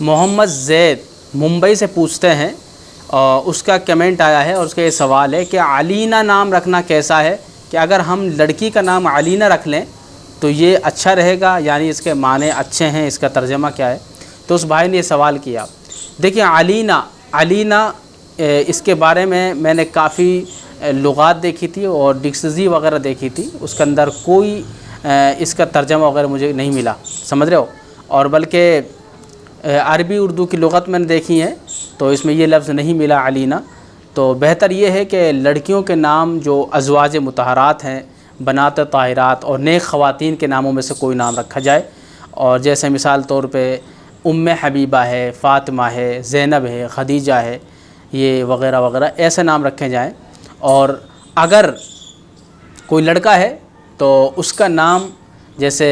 محمد زید ممبئی سے پوچھتے ہیں، اور اس کا کمنٹ آیا ہے اور اس کا یہ سوال ہے کہ علینا نام رکھنا کیسا ہے، کہ اگر ہم لڑکی کا نام علینا رکھ لیں تو یہ اچھا رہے گا، یعنی اس کے معنی اچھے ہیں، اس کا ترجمہ کیا ہے؟ تو اس بھائی نے یہ سوال کیا۔ دیکھیں علینا اس کے بارے میں نے کافی لغات دیکھی تھی اور ڈکشنری وغیرہ دیکھی تھی، اس کے اندر کوئی اس کا ترجمہ وغیرہ مجھے نہیں ملا، سمجھ رہے ہو؟ اور بلکہ عربی اردو کی لغت میں نے دیکھی ہے تو اس میں یہ لفظ نہیں ملا علینا۔ تو بہتر یہ ہے کہ لڑکیوں کے نام جو ازواج مطہرات ہیں، بنات طاہرات اور نیک خواتین کے ناموں میں سے کوئی نام رکھا جائے، اور جیسے مثال طور پہ ام حبیبہ ہے، فاطمہ ہے، زینب ہے، خدیجہ ہے، یہ وغیرہ وغیرہ ایسے نام رکھے جائیں۔ اور اگر کوئی لڑکا ہے تو اس کا نام جیسے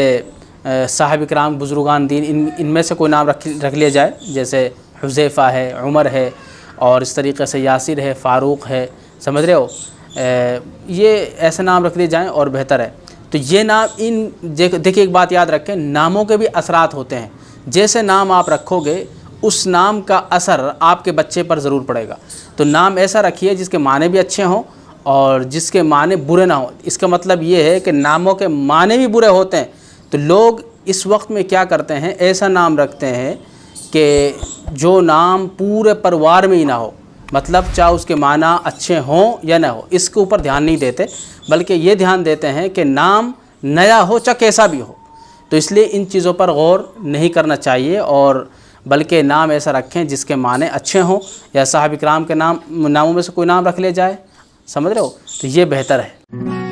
صاحب کرام بزرگان دین ان میں سے کوئی نام رکھ لیا جائے، جیسے حذیفہ ہے، عمر ہے، اور اس طریقے سے یاسر ہے، فاروق ہے، سمجھ رہے ہو؟ یہ ایسے نام رکھ دیے جائیں اور بہتر ہے۔ تو یہ نام دیکھیں ایک بات یاد رکھیں، ناموں کے بھی اثرات ہوتے ہیں۔ جیسے نام آپ رکھو گے اس نام کا اثر آپ کے بچے پر ضرور پڑے گا۔ تو نام ایسا رکھیے جس کے معنی بھی اچھے ہوں اور جس کے معنی برے نہ ہوں۔ اس کا مطلب یہ ہے کہ ناموں کے معنی بھی برے ہوتے ہیں، تو لوگ اس وقت میں کیا کرتے ہیں، ایسا نام رکھتے ہیں کہ جو نام پورے پریوار میں ہی نہ ہو، مطلب چاہے اس کے معنی اچھے ہوں یا نہ ہو، اس کے اوپر دھیان نہیں دیتے، بلکہ یہ دھیان دیتے ہیں کہ نام نیا ہو چاہے کیسا بھی ہو۔ تو اس لیے ان چیزوں پر غور نہیں کرنا چاہیے، اور بلکہ نام ایسا رکھیں جس کے معنی اچھے ہوں، یا صاحب کرام کے ناموں میں سے کوئی نام رکھ لیا جائے، سمجھ رہے ہو؟ تو یہ بہتر ہے۔